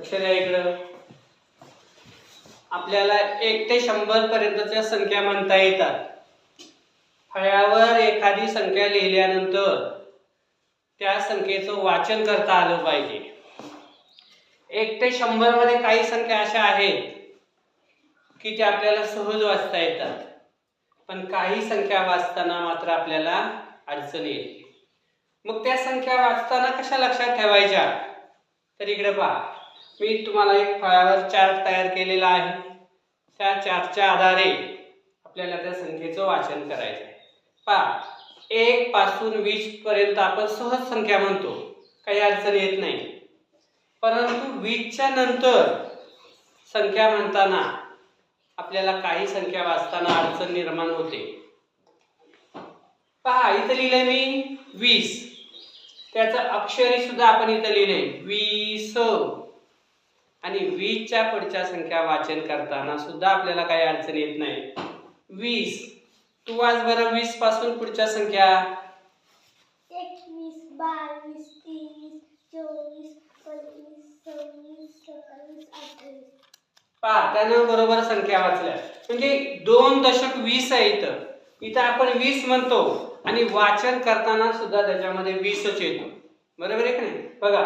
लक्ष द्या इकडं. आपल्याला 1 ते 100 पर्यंतच्या संख्या म्हणता येतात. फळ्यावर एखादी संख्या लिहिल्यानंतर त्या संख्येचं वाचन करता आलं पाहिजे. 1 ते 100 मध्ये काही संख्या अशा आहेत की त्या आपल्याला सहज वाचता येतात, पण काही संख्या वाचताना मात्र आपल्याला अडचण येते. मग त्या संख्या वाचताना कशा लक्षात ठेवायच्या? तर इकडे पहा, मी तुम्हाला एक फळ्यावर चार्ट तयार केलेला आहे. त्या चार्टच्या आधारे आपल्याला त्या संख्येचं वाचन करायचं आहे. पहा, 1 पासून 20 पर्यंत आपण सहज संख्या म्हणतो, काही अडचण येत नाही. परंतु 20च्या नंतर संख्या म्हणताना आपल्याला काही संख्या वाचताना अडचण निर्माण होते. पहा, इथं लिहिलंय मी 20, त्याचं अक्षरी सुद्धा आपण इथं लिहिलंय 20, आणि 20च्या पुढच्या संख्या वाचन करताना सुद्धा आपल्याला काही अडचण येत नाही. 20, तू वाच बरं 20 पासून पुढच्या संख्या. 21, 22, 23, 24, 25, 26, 27, 28. पहा, त्यानं बरोबर संख्या वाचल्या. म्हणजे 2 दशक 20 आहे इथं. इथं आपण 20 म्हणतो आणि वाचन करताना सुद्धा त्याच्यामध्ये 20च येतो. बरोबर आहे का नाही? बघा,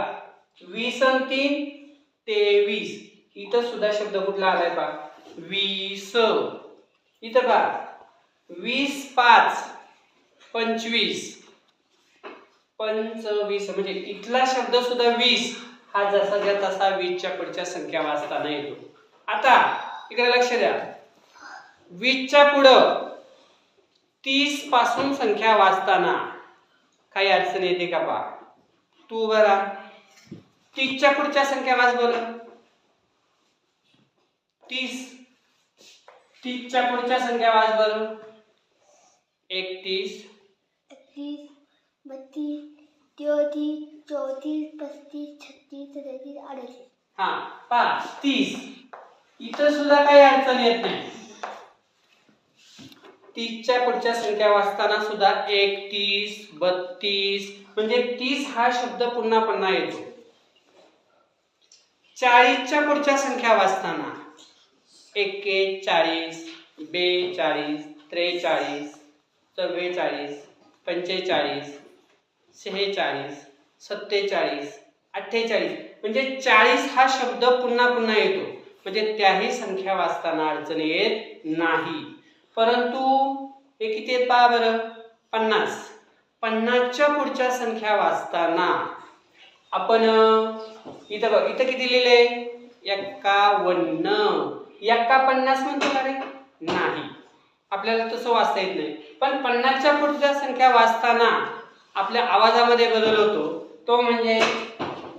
20 आणि 3 23. इथं सुद्धा शब्द कुठला आलाय पहा, 20. इथं पहा 20 5 25 25, म्हणजे इथला शब्द सुद्धा 20 हा जसाच्या तसा 20च्या पुढच्या संख्या वाचताना येतो. आता इकडे लक्ष द्या, 20च्या पुढं 30 पासून संख्या वाचताना काही अडचण येते का? पहा, तू बरा 30च्या पुढच्या संख्या वाच बरं. 30च्या पुढच्या संख्या वाच बरं. 31, 31, 32, 33, 34, 35, 36, 37, 38. हा पहा 30, इथं सुद्धा काही अडचण येत नाही. 30च्या पुढच्या संख्या वाचताना सुद्धा 31, 32, म्हणजे 30 हा शब्द पुन्हा पुन्हा येतो. 40च्या पुढच्या संख्या वाचताना 41, 42, 43, 44, 45, 46, 47, 48, म्हणजे 40 हा शब्द पुन्हा पुन्हा येतो. म्हणजे त्याही संख्या वाचताना अडचण येत नाही. परंतु हे किती आहेत पहा बरं, 50. 50च्या पुढच्या संख्या वाचताना आपण इथं बघ, इथं किती लिहिले 51. 51 म्हणतो का रे? नाही, आपल्याला तसं वाचता येत नाही. पण 50च्या पुढच्या संख्या वाचताना आपल्या आवाजामध्ये बदल होतो, तो म्हणजे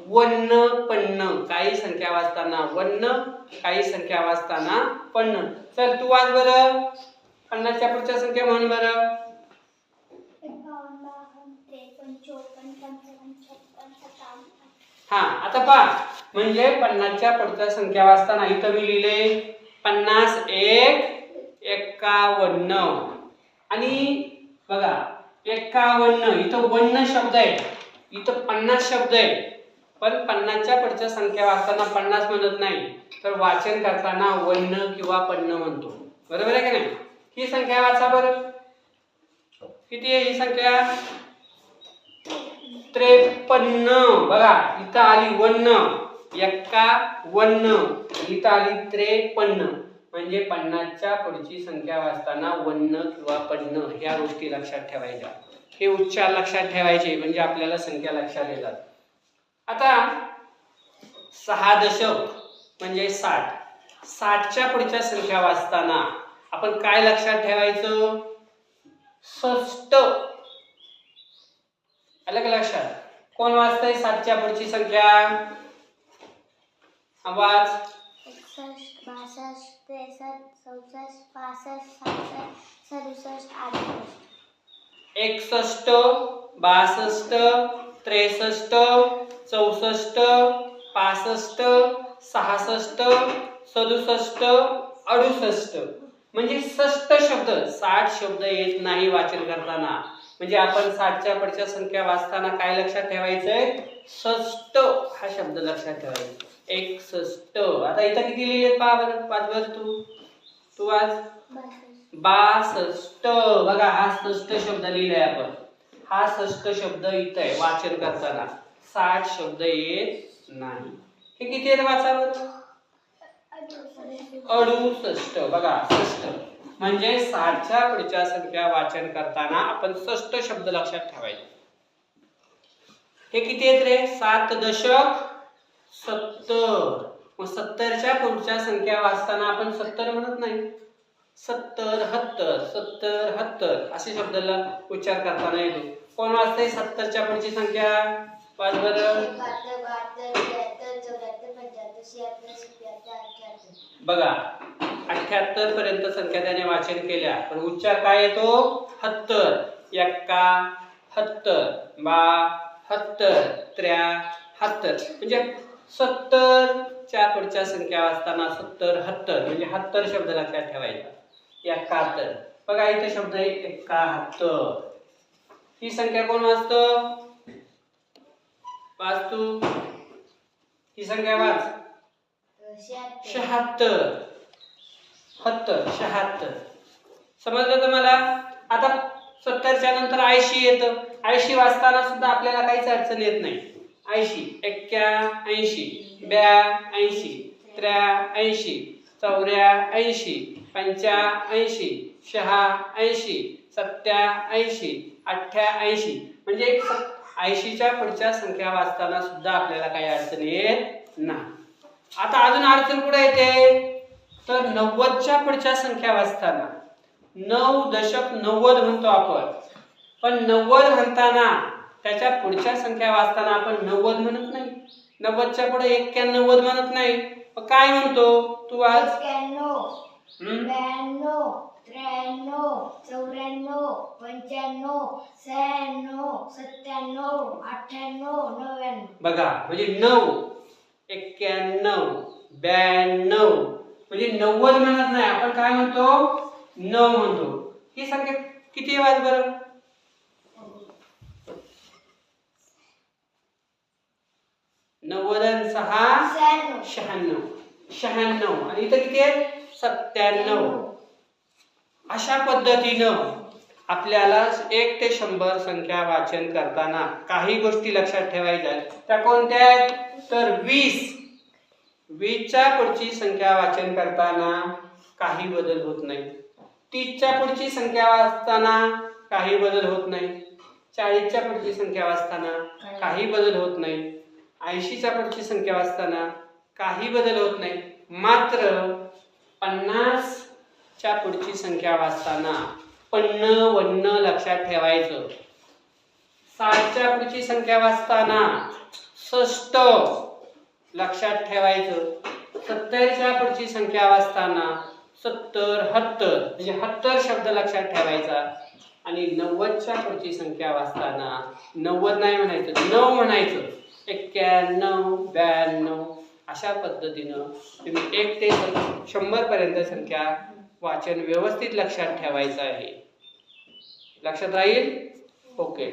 51. काही संख्या वाचताना 51, काही संख्या वाचताना 50. चल तू वाच बरं, 50च्या पुढच्या संख्या म्हण बरं. 51, 52, 53, 54, 55, 56. हा, आता पहा, म्हणजे 50च्या पुढच्या संख्या वाचताना इथं मी लिहिले 50 1 51, आणि बघा 51 इथं 1 शब्द आहे, इथं 50 शब्द आहे. पण 50च्या पुढच्या संख्या वाचताना 50 म्हणत नाही, तर वाचन करताना 1 किंवा 50 म्हणतो. बरोबर आहे का नाही? ही संख्या वाचा बरं, किती आहे ही संख्या? 53. बघा इथं आली 1, 51, इथं आली 53. म्हणजे 50च्या पुढची संख्या वाचताना 1 किंवा 50 ह्या गोष्टी लक्षात ठेवायच्या. हे उच्चार लक्षात ठेवायचे, म्हणजे आपल्याला संख्या लक्षात येतात. आता 6 दशक म्हणजे 60. 60च्या पुढच्या संख्या वाचताना आपण काय लक्षात ठेवायचं? 60. आलं का लक्षात? कोण वाचतंय 60च्या पुढची संख्या? आवाज. 61, 62, 63, 64, 65, 66, 67, 68. 61, 62, 63, 64, 65, 66, 67, 68. म्हणजे 60 शब्द. 60 शब्द येत नाही वाचन करताना. म्हणजे आपण 60च्या पुढच्या संख्या वाचताना काय लक्षात ठेवायचंय? षष्ट हा शब्द लक्षात ठेवायचा. 61. आता इथं किती लिहिलेत पहा बरं, वाच बरं तू वाच. 62. बघा हा षष्ट शब्द लिहिलाय आपण. हा षष्ट शब्द इथं आहे वाचन करताना. 60 शब्द येत नाही. हे किती आहेत वाचा बरं? 68. बघा षष्ट म्हणजे 60च्या पुढच्या संख्या वाचन करताना आपण षष्ट शब्द लक्षात ठेवायचे. हे किती आहेत रे? 7 दशक 70. मग 70च्या पुढच्या संख्या वाचताना आपण 70 म्हणत नाही, 70 70 70 70 असे शब्दाला उच्चार करताना येतो. कोण वाचतंय 70च्या पुढची संख्या? वाच बरं. बघा 78 पर्यंत संख्या त्याने वाचन केल्या, पण उच्चार काय येतो? 70. 71 72 73 म्हणजे 70च्या पुढच्या संख्या वाचताना 70 70 म्हणजे 70 शब्द लक्षात ठेवायचा. 71. बघा इथे शब्द आहे 71. ही संख्या कोण वाचतं? वाच तू. ही संख्या वाच. 76 76. समजलं तुम्हाला? आता 70च्या नंतर 80 येतं. 80 वाचताना सुद्धा आपल्याला काहीच अडचण येत नाही. 80 81 82 83 84 85 86 87 88 म्हणजे 80च्या पुढच्या संख्या वाचताना सुद्धा आपल्याला काही अडचण येत नाही. आता अजून अडचण कुठे येते? तर 90च्या पुढच्या संख्या वाचताना 9 दशक 90 म्हणतो आपण, पण 90 म्हणताना त्याच्या पुढच्या संख्या वाचताना आपण 90 म्हणत नाही, 90च्या पुढे 91 म्हणत नाही. मग काय म्हणतो? तू वाच. 91 92 93 94 95 96 97 98 बघा म्हणजे 9 91 92 म्हणजे 90 म्हणत नाही आपण, काय म्हणतो? 9 म्हणतो. ही संख्या किती वाज बरं? 90 6 96 आणि इथं किती आहे? 97. अशा पद्धतीनं आपल्याला 1 ते 100 संख्या वाचन करताना काही गोष्टी लक्षात ठेवायच्या. त्या कोणत्या आहेत? तर 20च्या पुढची संख्या वाचन करताना काही बदल होत नाही. 30च्या पुढची संख्या वाचताना काही बदल होत नाही. 40च्या पुढची संख्या वाचताना काही बदल होत नाही. 80च्या पुढची संख्या वाचताना काही बदल होत नाही. मात्र 50च्या पुढची संख्या वाचताना पन्न वन्न लक्षात ठेवायचं. 60च्या पुढची संख्या वाचताना षष्ट लक्षात ठेवायचं. 70च्या पुढची संख्या वाचताना 70 70 म्हणजे 70 शब्द लक्षात ठेवायचा. आणि 90च्या पुढची संख्या वाचताना 90 नाही म्हणायचं, 9 म्हणायचं. 91 92 अशा पद्धतीनं तुम्ही 1 ते 100 पर्यंत संख्या वाचन व्यवस्थित लक्षात ठेवायचं आहे. लक्षात राहील? ओके.